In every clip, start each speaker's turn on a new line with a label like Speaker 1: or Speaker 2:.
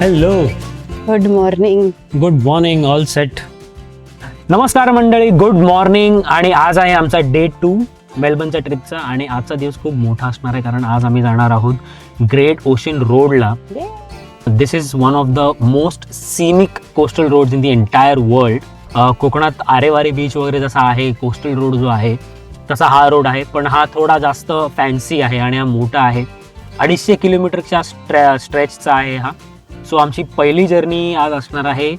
Speaker 1: Hello,
Speaker 2: good morning
Speaker 1: all set. नमस्कार मंडळी, good morning. आणि आज आहे आमचा डे 2 मेलबर्नच्या ट्रिपचा. आणि आजचा दिवस खूप मोठा असणार आहे, कारण आज आम्ही जाणार आहोत ग्रेट ओशन रोडला. This is one of the most scenic coastal roads in the entire world. कोकणात आरेवारी बीच वगैरे जसा आहे, कोस्टल रोड जो आहे तसा हा रोड आहे, पण हा थोडा जास्त फॅन्सी आहे आणि हा मोठा आहे. 250 किलोमीटरच्या स्ट्रेचचा आहे हा. सो आमची पहिली जर्नी आज असणार आहे.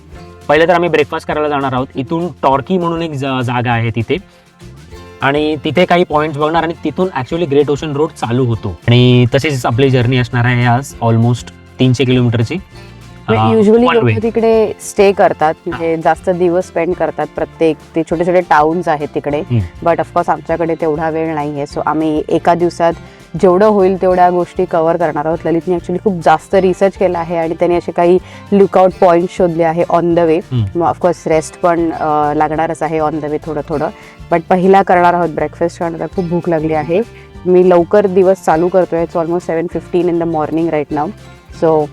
Speaker 1: पहिले तर आम्ही ब्रेकफास्ट करायला जाणार आहोत. इथून टॉर्की म्हणून एक जागा आहे तिथे, आणि तिथे काही पॉईंट्स बघणार, आणि तिथून ॲक्च्युअली ग्रेट ओशन रोड चालू होतो. आणि तशीच आपली जर्नी असणार आहे आज ऑलमोस्ट 300 किलोमीटरची.
Speaker 2: युजली लोक तिकडे स्टे करतात, म्हणजे जास्त दिवस स्पेंड करतात. प्रत्येक ते छोटे छोटे टाउन्स आहेत तिकडे, बट ऑफकोर्स आमच्याकडे तेवढा वेळ नाहीये. सो आम्ही एका दिवसात जेवढं होईल तेवढ्या गोष्टी कव्हर करणार आहोत. ललितने ॲक्च्युली खूप जास्त रिसर्च केला आहे आणि त्याने असे काही लुकआउट पॉईंट शोधले आहे ऑन द वे. मग ऑफकोर्स रेस्ट पण लागणारच आहे ऑन द वे थोडं थोडं. बट पहिला करणार आहोत ब्रेकफास्ट, कारण आता खूप भूक लागली आहे. मी लवकर दिवस चालू करतोय. It's almost 7:15 in the morning right now. So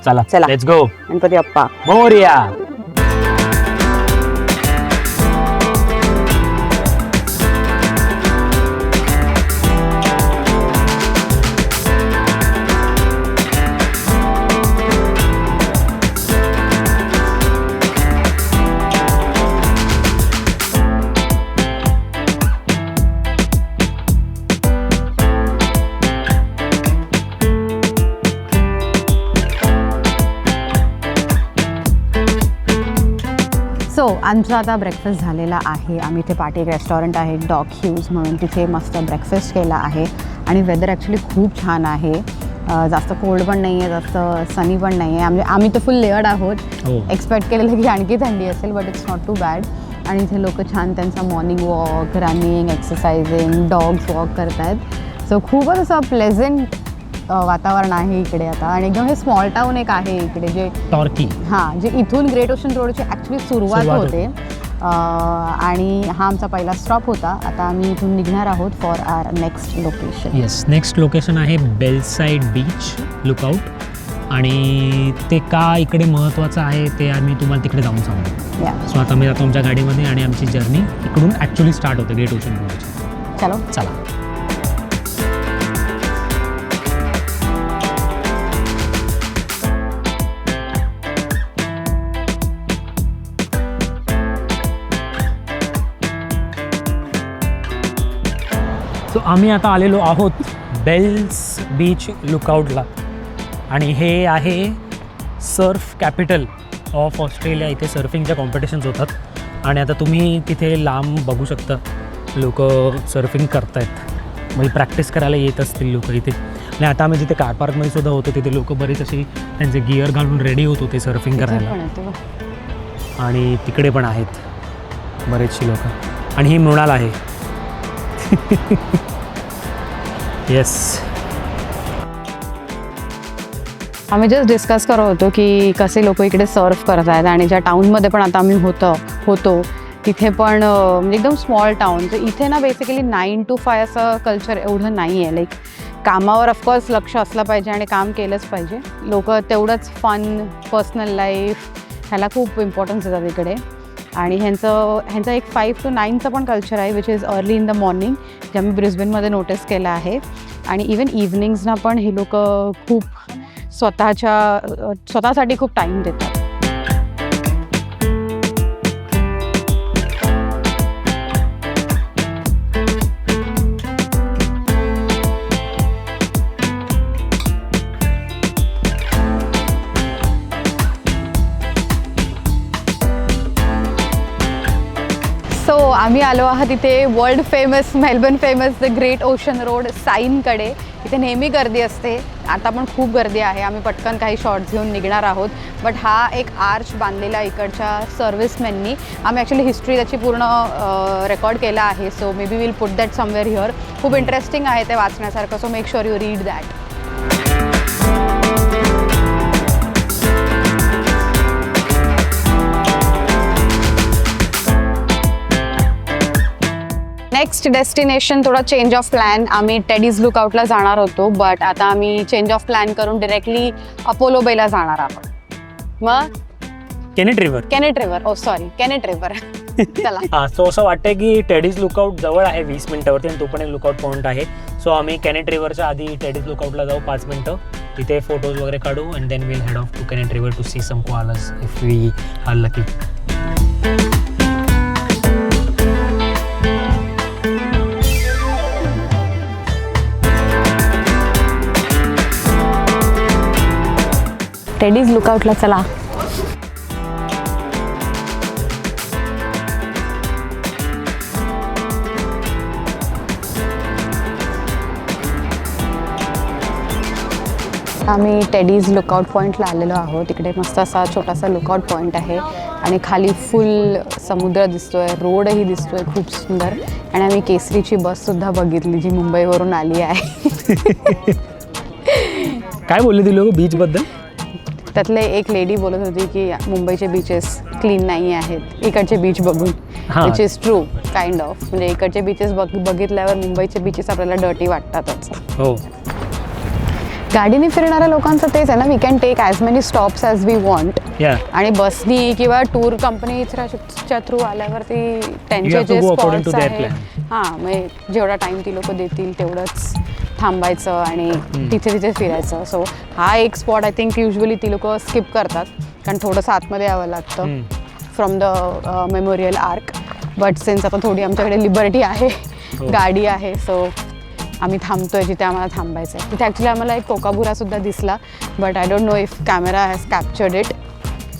Speaker 1: चला let's go.
Speaker 2: Ganpati Bappa
Speaker 1: Morya.
Speaker 2: So आमचा आता ब्रेकफास्ट झालेला आहे. आम्ही इथे पाठी एक रेस्टॉरंट आहे डॉग ह्यूज म्हणून, तिथे मस्त ब्रेकफास्ट केला आहे. आणि वेदर ॲक्च्युली खूप छान आहे. जास्त कोल्ड पण नाही आहे, जास्त सनी पण नाही आहे. आम्ही तर फुल लेअर्ड आहोत. एक्सपेक्ट केलेलं की आणखी थंडी असेल, but it's not too bad. आणि इथे लोक छान त्यांचा morning walk, running, exercising, dogs walk करत आहेत. सो खूपच असं प्लेझंट वातावरण आहे इकडे आता. आणि एकदम हे स्मॉल टाऊन एक आहे इकडे, जे टॉर्की, हां, जे इथून ग्रेट ओशन रोडची ॲक्च्युली सुरुवात होते. आणि हा आमचा पहिला स्टॉप होता. आता आम्ही इथून निघणार आहोत for our next location.
Speaker 1: Yes, next location आहे बेलसाईड बीच लुकआउट. आणि ते का इकडे महत्त्वाचं आहे ते आम्ही तुम्हाला तिकडे जाऊन सांगू. सो आता मी जातो आमच्या गाडीमध्ये, आणि आमची जर्नी इकडून ॲक्च्युली स्टार्ट होते ग्रेट ओशन रोडची. चला. सो आम्ही आता आलेलो आहोत बेल्स बीच लुकआउटला. आणि हे आहे सर्फ कॅपिटल ऑफ ऑस्ट्रेलिया. इथे सर्फिंगच्या कॉम्पिटिशन्स होतात. आणि आता तुम्ही तिथे लांब बघू शकता लोक सर्फिंग करतायत. म्हणजे प्रॅक्टिस करायला येत असतील लोक इथे. आणि आता आम्ही जिथे कार पार्कमध्ये सुद्धा होतो, तिथे लोक बरेच अशी त्यांचे गिअर घालून रेडी होत होते सर्फिंग करायला. आणि तिकडे पण आहेत बरेचशी लोक. आणि ही मृणाल आहे. येस,
Speaker 2: आम्ही जस्ट डिस्कस करत होतो की कसे लोक इकडे सर्फ करत आहेत. आणि ज्या टाऊनमध्ये पण आता आम्ही होतो तिथे पण म्हणजे एकदम स्मॉल टाऊन. तर इथे ना बेसिकली 9 to 5 असं कल्चर एवढं नाही आहे. लाईक कामावर ऑफकोर्स लक्ष असलं पाहिजे आणि काम केलंच पाहिजे. लोक तेवढंच फन, पर्सनल लाईफ ह्याला खूप इम्पॉर्टन्स देतात इकडे. आणि ह्यांचं एक 5 to 9चं पण कल्चर आहे, which is early in the morning, जे आम्ही ब्रिस्बेनमध्ये नोटीस केलं आहे. आणि इवन इव्हनिंग्सना पण हे लोक खूप स्वतःसाठी खूप टाईम देतात. सो आम्ही आलो आहात इथे world famous, Melbourne famous the great ocean road साईनकडे. इथे नेहमी गर्दी असते, आता पण खूप गर्दी आहे. आम्ही पटकन काही शॉर्ट्स घेऊन निघणार आहोत. बट हा एक आर्च बांधलेला इकडच्या सर्व्हिसमॅननी. आम्ही ॲक्च्युली हिस्ट्री त्याची पूर्ण रेकॉर्ड केला आहे. So maybe will put that somewhere here. खूप इंटरेस्टिंग आहे ते वाचण्यासारखं. So make sure you read that. Next destination थोडा चेंज ऑफ प्लॅन. आम्ही टेडीज लुकआउटला जाणार होतो, बट आता आम्ही चेंज ऑफ प्लॅन करून डिरेक्टली अपोलो बेला जाणार आहोत. मग
Speaker 1: Kennett river.
Speaker 2: Kennett river, oh sorry Kennett river. चला.
Speaker 1: हा, सो असं वाटतंय की टेडीज लुकआउट जवळ आहे 20 मिनिटावरती आणि तो पण एक लुकआउट पॉइंट आहे. सो आम्ही कॅनेट रिव्हरच्या आधी टेडीज लुकआउटला जाऊ 5 मिनिटं, तिथे फोटोज वगैरे काढू and then will head off to Kennett river to see some koalas if we are lucky.
Speaker 2: Teddy's लुकआउटला चला. आम्ही टेडीज लुकआउट पॉईंटला आलेलो आहोत. तिकडे मस्त असा छोटासा लुकआउट पॉईंट आहे आणि खाली फुल समुद्र दिसतोय, रोडही दिसतोय खूप सुंदर. आणि आम्ही केसरीची बससुद्धा बघितली जी मुंबईवरून आली आहे.
Speaker 1: काय बोलले ती लोक बीचबद्दल?
Speaker 2: त्यातले एक लेडी बोलत होती की मुंबईचे बीचेस क्लीन नाही आहेत इकडचे बीच बघून. Which is true kind of. म्हणजे इकडचे बीचेस बघितल्यावर मुंबईचे बीचेस आपल्याला डर्टी वाटतातच.
Speaker 1: हो.
Speaker 2: गाडीने फिरणाऱ्या लोकांचं तेच आहे ना, we can take as many stops as we want. आणि बसनी किंवा टूर कंपनीच्या थ्रू आल्यावरती त्यांचे जे स्पॉट्स आहेत, हां, म्हणजे जेवढा टाईम ती लोक देतील तेवढंच थांबायचं आणि तिथे तिथे फिरायचं. सो हा एक स्पॉट आय थिंक युजली ती लोक स्किप करतात कारण थोडंसं आतमध्ये यावं लागतं from the memorial arc. But since आता थोडी आमच्याकडे लिबर्टी आहे, गाडी आहे, सो आम्ही थांबतोय जिथे आम्हाला थांबायचं आहे. तिथे ॲक्च्युली आम्हाला एक कोकाबुरासुद्धा दिसला, but I don't know if camera has captured it.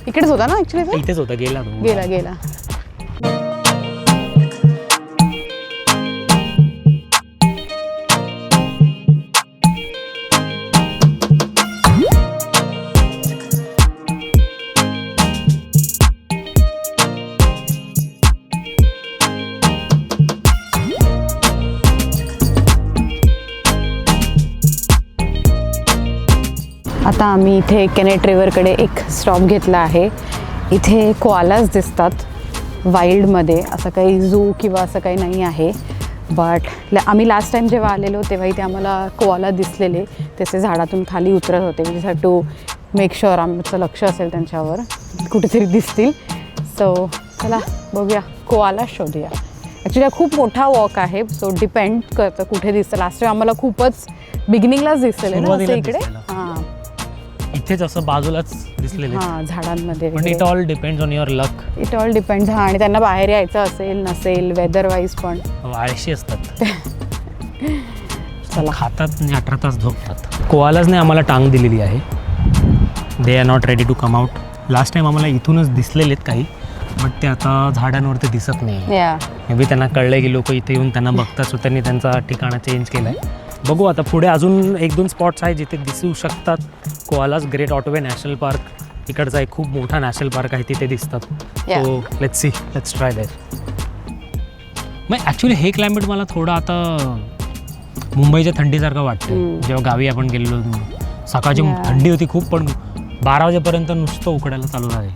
Speaker 2: इकडेच होता ना ॲक्च्युली?
Speaker 1: इथेच होता. गेला.
Speaker 2: आता आम्ही इथे कॅनेट रिव्हरकडे एक स्टॉप घेतला आहे. इथे कोआलाज दिसतात वाईल्डमध्ये, असं काही झू किंवा असं काही नाही आहे. बट आम्ही लास्ट टाईम जेव्हा आलेलो तेव्हा इथे आम्हाला कोआला दिसलेले, तसे झाडातून खाली उतरत होते. म्हणजे टू मेक शुअर आमचं लक्ष असेल त्यांच्यावर, कुठेतरी दिसतील. सो चला बघूया, कोआला शोधूया. ॲक्च्युली खूप मोठा वॉक आहे, सो डिपेंड करतं कुठे दिसतं. लास्ट टाईम आम्हाला खूपच बिगिनिंगलाच दिसलेले ना असं इकडे. हां,
Speaker 1: इथेच असं बाजूलाच दिसलेले.
Speaker 2: हां, झाडांमध्ये.
Speaker 1: पण it all depends on your luck.
Speaker 2: It all depends. हां, आणि त्यांना बाहेर यायचं असेल नसेल, वेदर वाईज पण
Speaker 1: आळशी असतात. चला, खातात आणि 18 तास झोपतात. कोआलाजने आम्हाला टांग दिलेली आहे. They are not ready to come out. Last time आम्हाला इथूनच दिसलेले आहेत काही, बट ते आता झाडांवरती दिसत नाही. मे बी त्यांना कळलं की लोक इथे येऊन त्यांना बघतात, सो त्यांनी त्यांचा ठिकाणा चेंज केला आहे. बघू आता पुढे अजून 1-2 स्पॉट्स आहेत जिथे दिसू शकतात. कोआलाज ग्रेट ऑटोवे नॅशनल पार्क इकडचा एक खूप मोठा नॅशनल पार्क आहे, तिथे दिसतात. So let's try that. मग ॲक्च्युली हे क्लायमेट मला थोडं आता मुंबईच्या थंडीसारखं वाटतं. जेव्हा गावी आपण गेलेलो सकाळची थंडी होती खूप, पण 12 वाजेपर्यंत नुसतं उकडायला चालू झाले.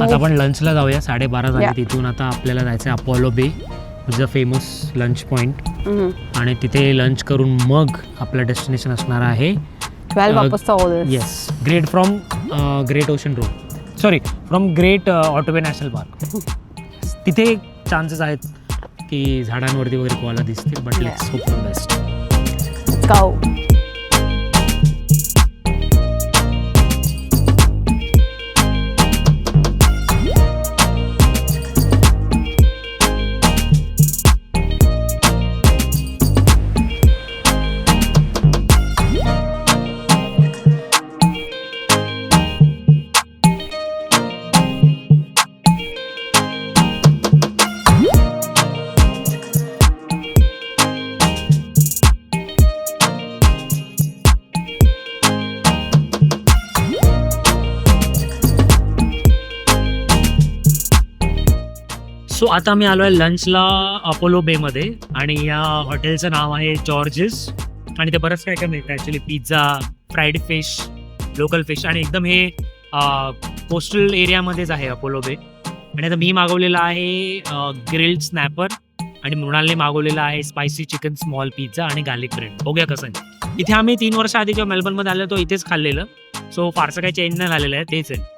Speaker 1: आता आपण लंचला जाऊया. 12:30 झाले. तिथून आता आपल्याला जायचं आहे अपोलो बे, which is a famous lunch point. आणि तिथे लंच करून मग आपलं डेस्टिनेशन असणार आहे
Speaker 2: 12
Speaker 1: yes, great ocean road, sorry from great Otway national park. तिथे चान्सेस आहेत की झाडांवरती वगैरे कोआला दिसतील, but let's hope for best. So आता मी आलो आहे लंचला अपोलो बेमध्ये, आणि या हॉटेलचं नाव आहे जॉर्जेस. आणि ते बरंच काय काय मिळतं actually, pizza, fried fish, local fish, आणि एकदम हे कोस्टल एरियामध्येच आहे अपोलो बे. आणि आता मी मागवलेला आहे ग्रिल्ड स्नॅपर, आणि मृणालने मागवलेला आहे स्पायसी चिकन स्मॉल पिझ्झा आणि गार्लिक ब्रेड. बघूया कसं आहे. इथे आम्ही 3 वर्ष आधी जेव्हा मेलबर्नमध्ये आलो तो इथेच खाल्लेलं. सो फारसं काही चेंज नाही झालेलं आहे, तेच आहे.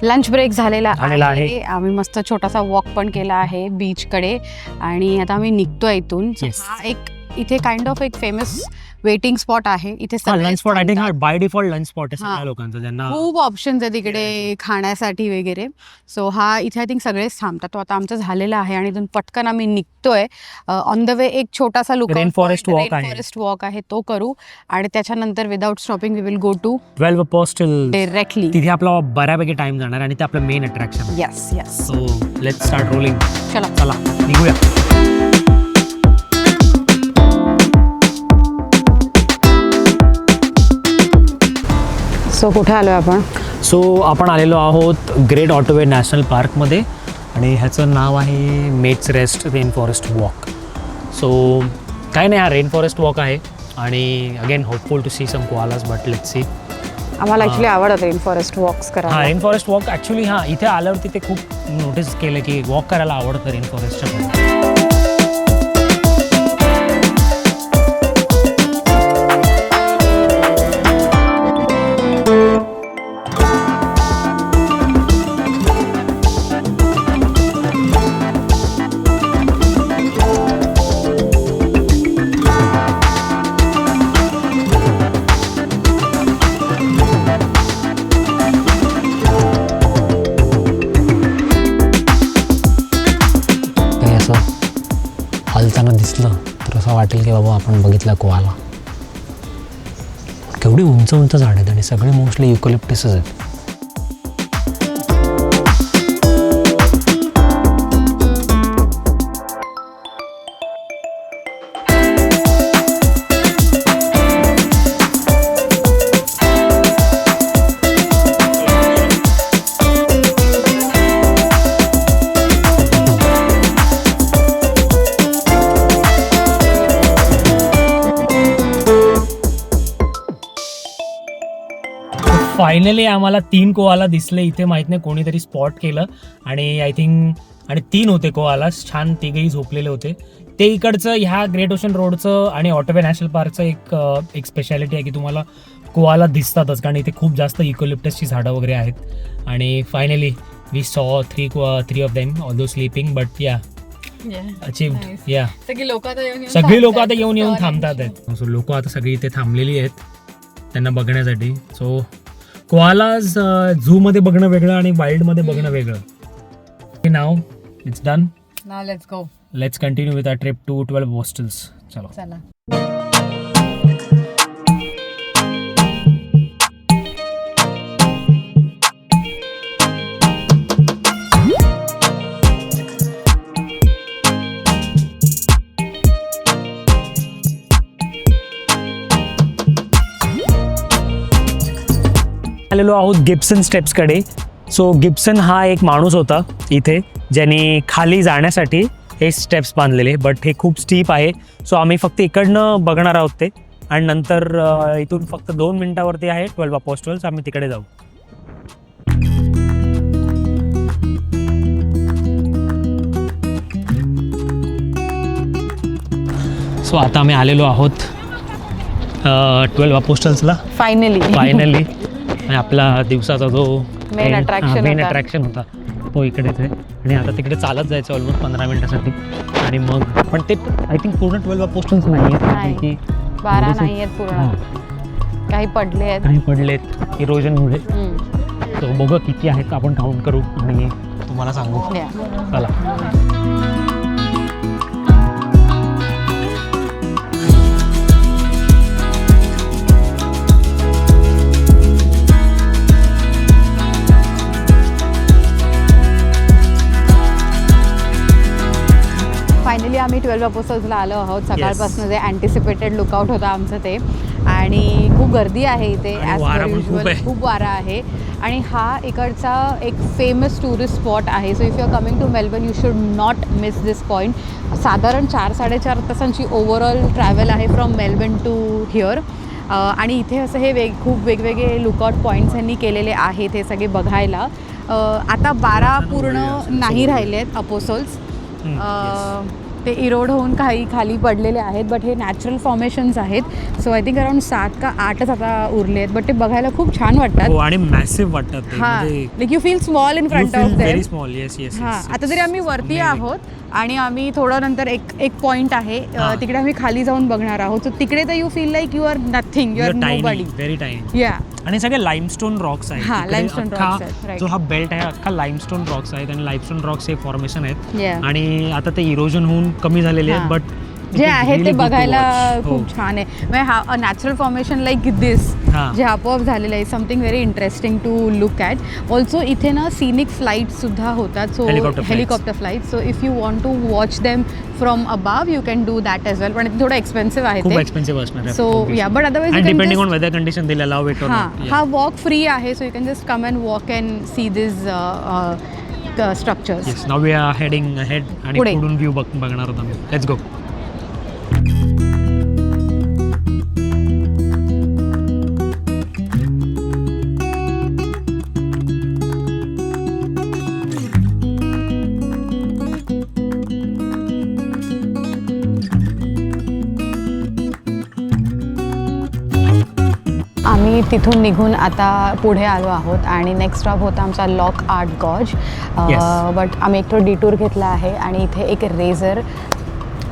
Speaker 2: लंच ब्रेक झालेला
Speaker 1: झालेला आहे.
Speaker 2: आहे. आम्ही मस्त छोटासा वॉक पण केला आहे बीचकडे आणि आता आम्ही निघतोय इथून.
Speaker 1: Yes.
Speaker 2: हा एक इथे काइंड ऑफ एक फेमस वेटिंग स्पॉट आहे. इथे
Speaker 1: लंच स्पॉट आय थिंक हा
Speaker 2: थांबतात.
Speaker 1: बाय डिफॉल्ट लंच स्पॉट आहे
Speaker 2: हा.
Speaker 1: सगळ्या लोकांचं, ज्यांना
Speaker 2: खूप ऑप्शन्स आहे तिकडे खाण्यासाठी वगैरे. सो हा इथे आय थिंक सगळेच थांबतात. तो आता आमचं झालेला आहे आणि इथून पटकन आम्ही निघतोय. ऑन द वे एक छोटासा लुक
Speaker 1: Rainforest walk आहे.
Speaker 2: फॉरेस्ट वॉक आहे, तो करू आणि त्याच्यानंतर without stopping we will go to
Speaker 1: 12 Apostles.
Speaker 2: Directly.
Speaker 1: तिथे आपला बऱ्यापैकी टाइम जाणार आणि ते आपलं main attraction.
Speaker 2: Yes yes.
Speaker 1: So let's start rolling.
Speaker 2: चला
Speaker 1: चला निघूया.
Speaker 2: सो कुठे आलो आपण?
Speaker 1: सो आपण आलेलो आहोत ग्रेट ऑटोवे नॅशनल पार्कमध्ये आणि ह्याचं नाव आहे Maits Rest rain forest walk. So काय नाही, हा रेन फॉरेस्ट वॉक आहे आणि again hopeful to see some koalas, but let's see.
Speaker 2: आम्हाला ॲक्च्युली आवडत रेन फॉरेस्ट वॉक्स
Speaker 1: हां,
Speaker 2: करायला.
Speaker 1: रेन फॉरेस्ट वॉक ॲक्च्युली हां इथे आल्यावरती ते खूप नोटीस केलं की वॉक करायला आवडतं रेन फॉरेस्टच्या. हलताना दिसलं तर असं वाटेल की बाबा आपण बघितलं कोआला. केवढी उंच उंच झाड आहेत आणि सगळे मोस्टली युकलिप्टसच आहेत. फायनली आम्हाला 3 कोआला दिसले इथे. माहीत नाही कोणीतरी स्पॉट केलं आणि आय थिंक आणि 3 होते कोआलास. छान तिघेही झोपलेले होते. ते इकडचं ह्या ग्रेट ओशन रोडचं आणि ऑटोवे नॅशनल पार्कचं एक स्पेशालिटी आहे की तुम्हाला कोआला दिसतातच, कारण इथे खूप जास्त इकोलिप्टसची झाडं वगैरे आहेत. आणि फायनली वी सॉ 3 of them although sleeping, but या अचीव्ड. या सगळी लोक आता येऊन थांबतात आहेत. सो लोक आता सगळी इथे थांबलेली आहेत त्यांना बघण्यासाठी. सो कोआलाज झू मध्ये बघणं वेगळं आणि वाईल्ड मध्ये बघणं वेगळं. Now it's done.
Speaker 2: Now let's go.
Speaker 1: Let's continue with our trip to 12 apostles. चलो
Speaker 2: चला.
Speaker 1: आलेलो आहोत गिब्सन स्टेप्सकडे. सो गिब्सन हा एक माणूस होता इथे ज्यांनी खाली जाण्यासाठी हे स्टेप्स बांधलेले, बट हे खूप स्टीप आहे. सो आम्ही फक्त इकडनं बघणार आहोत ते आणि नंतर इथून फक्त 2 मिनिटावरती आहे 12 पोस्टल्स. आम्ही तिकडे जाऊ. सो आता आम्ही आलेलो आहोत 12 पोस्टल्सला
Speaker 2: फायनली.
Speaker 1: आणि आपला दिवसाचा जो
Speaker 2: मेन
Speaker 1: अट्रॅक्शन होता तो इकडेच आहे. आणि आता तिकडे चालत जायचं ऑलमोस्ट 15 मिनिटासाठी. आणि मग पण ते आय थिंक पूर्ण 12 पोस्टल्स नाही आहेत की
Speaker 2: 12 नाही आहेत पूर्ण. काही पडले आहेत,
Speaker 1: काही पडलेत इरोजनमुळे. तो बघू किती आहेत आपण काउंट करू आणि तुम्हाला सांगू. चला.
Speaker 2: फायनली आम्ही 12 अपोस्टल्सला आलो आहोत. सकाळपासून जे अँटिसिपेटेड लुकआउट होतं आमचं ते. आणि खूप गर्दी आहे इथे.
Speaker 1: आणि
Speaker 2: ॲज
Speaker 1: वारा
Speaker 2: पर
Speaker 1: पण खूप
Speaker 2: युजल
Speaker 1: आहे.
Speaker 2: खूप वारा आहे. आणि हा इकडचा एक फेमस टुरिस्ट स्पॉट आहे. So if you are coming to Melbourne you should not miss this point. साधारण 4-4.5 तासांची ओव्हरऑल ट्रॅव्हल आहे फ्रॉम मेलबर्न टू हिअर. आणि इथे असं हे खूप वेगवेगळे लुकआउट पॉईंट्स यांनी केलेले आहेत हे सगळे बघायला. आता 12 पूर्ण नाही राहिले आहेत अपोसोल्स. ते इरोड होऊन काही खाली पडलेले आहेत, बट हे नॅचरल फॉर्मेशन्स आहेत. सो आय थिंक अराउंड 7 का 8च आता उरले आहेत, बट ते बघायला खूप छान वाटतात.
Speaker 1: हो, आणि मॅसिव्ह वाटतात ते.
Speaker 2: हां, like you feel small in front of them.
Speaker 1: Very small. Yes yes.
Speaker 2: हां, आता जरी आम्ही वरती आहोत आणि आम्ही थोडं नंतर एक पॉईंट आहे तिकडे आम्ही खाली जाऊन बघणार आहोत. सो तिकडे तर you feel like you are nothing, you are nobody.
Speaker 1: Very tiny.
Speaker 2: Yeah,
Speaker 1: आणि सगळे लाईमस्टोन रॉक्स आहेत.
Speaker 2: हां,
Speaker 1: तिकडे
Speaker 2: limestone
Speaker 1: अख्खा
Speaker 2: rocks आहेत, right.
Speaker 1: जो हा बेल्ट आहे अख्खा लाईमस्टोन रॉक्स आहेत, आणि लाईमस्टोन रॉक्स हे फॉर्मेशन आहेत.
Speaker 2: Yeah.
Speaker 1: आणि आता ते इरोजन होऊन कमी झालेले आहेत,
Speaker 2: हां.
Speaker 1: बट
Speaker 2: जे आहे ते बघायला
Speaker 1: हो.
Speaker 2: खूप छान आहे. म्हणजे हा नॅचरल फॉर्मेशन लाईक दिस
Speaker 1: हां.
Speaker 2: जे आपोआप झालेलं आहे, something very interesting to look at. Also इथे ना सिनिक फ्लाईटसुद्धा होतात. So helicopter flight. So if you want to watch them from above you can do that as well. पण ते थोडं एक्सपेन्सिव्ह आहे
Speaker 1: खूप
Speaker 2: ते.
Speaker 1: एक्सपेन्सिव्ह असणार आहे.
Speaker 2: So yeah, but otherwise
Speaker 1: depending on weather condition they'll allow it.
Speaker 2: हा walk free आहे. So you can just come and walk and see this structures.
Speaker 1: Yes, now we are heading ahead आणि
Speaker 2: पुढे.
Speaker 1: पुढून view बघणार आहोत आम्ही. Let's go.
Speaker 2: आम्ही तिथून निघून आता पुढे आलो आहोत आणि नेक्स्ट स्टॉप होता आमचा लॉक आर्ट गॉज. बट आम्ही एक थोडं डिटूर घेतला आहे आणि इथे एक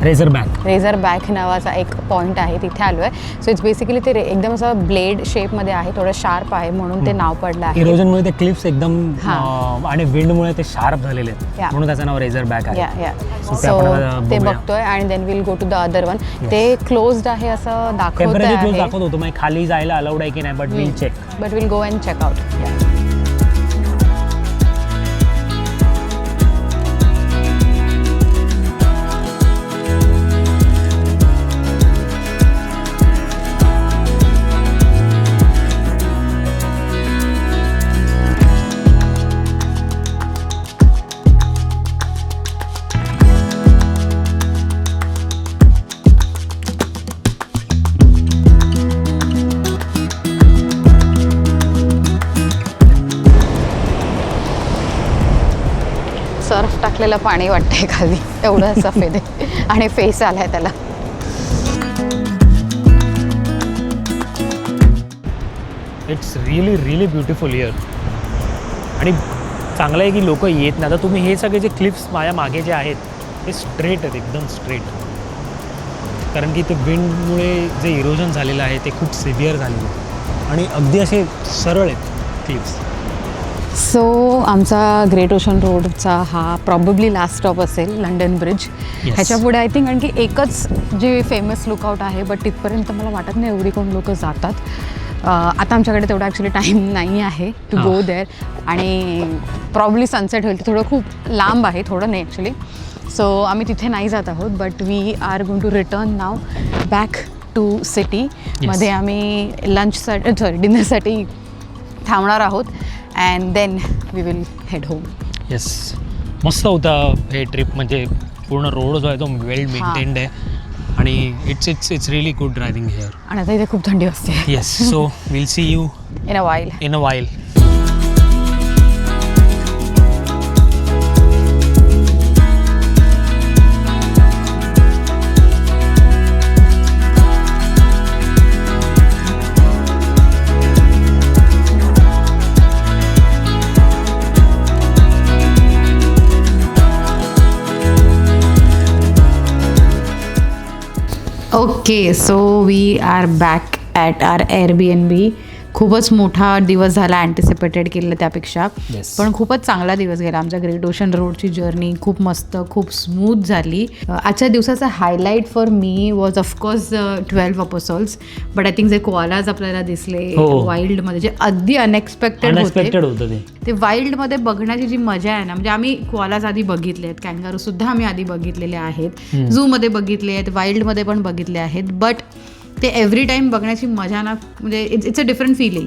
Speaker 2: रेझर बॅक नावाचा एक पॉईंट आहे, तिथे आलो आहे. सो इट्स बेसिकली ते एकदम असं ब्लेड शेपमध्ये आहे, थोडं शार्प आहे म्हणून ते नाव पडलं आहे.
Speaker 1: इरोजनमुळे ते क्लिप्स एकदम आणि विंडमुळे ते शार्प झालेले आहेत, म्हणून त्याचं नाव रेझर बॅक आहे.
Speaker 2: सो ते बघतोय आणि then will go to the other one. ते क्लोज्ड आहे असं दाखवत
Speaker 1: होतो. मग खाली जायला अलाउड आहे की नाही, but
Speaker 2: will go and check out. Surf टाकलेलं पाणी वाटतंय खाली, एवढं सफेद आहे आणि फेस आलाय त्याला.
Speaker 1: It's really beautiful here. आणि चांगलं आहे की लोक येत नाही. आता तुम्ही हे सगळे जे क्लिप्स माझ्या मागे जे आहेत ते स्ट्रेट आहेत, एकदम स्ट्रेट. कारण की ते विंडमुळे जे इरोजन झालेलं आहे ते खूप सिव्हिअर झालेलं आहे आणि अगदी असे सरळ आहेत क्लिप्स.
Speaker 2: सो आमचा ग्रेट ओशन रोडचा हा प्रॉबेबली लास्ट स्टॉप असेल, लंडन ब्रिज. ह्याच्या पुढे आय थिंक आणखी एकच जे फेमस लुकआउट आहे, बट तिथपर्यंत मला वाटत नाही एवढी कोण लोक जातात. आता आमच्याकडे तेवढा ॲक्च्युली टाईम नाही आहे टू गो देअर. आणि प्रॉब्ली सनसेट होईल, ते थोडं खूप लांब आहे, थोडं नाही ॲक्च्युली. सो आम्ही तिथे नाही जात आहोत, but we are going to return now back to city. मध्ये आम्ही डिनरसाठी थांबणार आहोत and then we will head home.
Speaker 1: Yes, मस्त होता हे ट्रिप. म्हणजे पूर्ण रोड जो आहे तो वेल मेंटेन्ड आहे आणि it's really good driving here.
Speaker 2: आणि आता इथे खूप थंडी असते.
Speaker 1: Yes, so will see you
Speaker 2: in a while. Okay, so we are back at our Airbnb. खूपच मोठा दिवस झाला अँटिसिपेटेड केलेलं त्यापेक्षा, पण खूपच चांगला दिवस गेला. आमच्या ग्रेट ओशन रोडची जर्नी खूप मस्त, खूप स्मूथ झाली. आजच्या दिवसाचा highlight for me was of course 12 apostles. But I think जे कोआलाज आपल्याला दिसले वाईल्डमध्ये, जे अगदी अनएक्सपेक्टेड होते, ते वाईल्डमध्ये बघण्याची जी मजा आहे ना, म्हणजे आम्ही कोआलाज आधी बघितले आहेत, कॅंगारूसुद्धा आम्ही आधी बघितलेले आहेत, झूमध्ये बघितले आहेत, वाईल्डमध्ये पण बघितले आहेत. बट ते एव्हरी टाईम बघण्याची मजा ना, म्हणजे इट्स अ डिफरंट फिलिंग.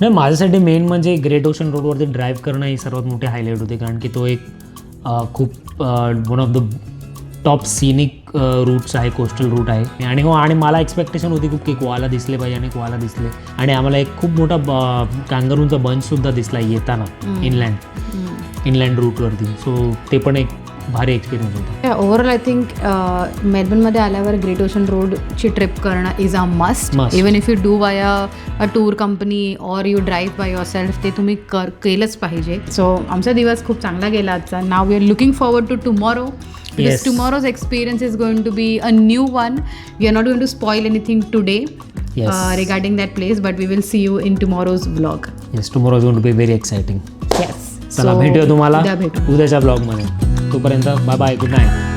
Speaker 1: नाही, माझ्यासाठी मेन म्हणजे ग्रेट ओशन रोडवरती ड्राईव्ह करणं ही सर्वात मोठी हायलाईट होती. कारण की तो एक खूप one of the top scenic routes आहे, कोस्टल रूट आहे. आणि हो, आणि मला एक्सपेक्टेशन होती खूप की कोआला दिसले पाहिजे, आणि कोआला दिसले. आणि आम्हाला एक खूप मोठा कांगारूंचा बंचसुद्धा दिसला येताना इनलँड रूटवरती. सो ते पण एक भारी एक्सपिरियन्स होता.
Speaker 2: ओव्हरऑल आय थिंक मेलबर्नमध्ये आल्यावर ग्रेट ओशन रोडची ट्रिप करणं is a must. Even if you do via a tour company or you drive by yourself, ते तुम्ही केलंच पाहिजे. सो आमचा दिवस खूप चांगला गेला आजचा. Now we are looking forward to tomorrow. Because tomorrow's experience is going to be a new one. We are not going to spoil anything today regarding that place, but we will see you in tomorrow's vlog.
Speaker 1: Yes, tomorrow is going to be very exciting.
Speaker 2: Yes.
Speaker 1: चला भेटूया तुम्हाला
Speaker 2: उद्या भेटू.
Speaker 1: उद्याच्या ब्लॉगमध्ये. तोपर्यंत bye bye, good night.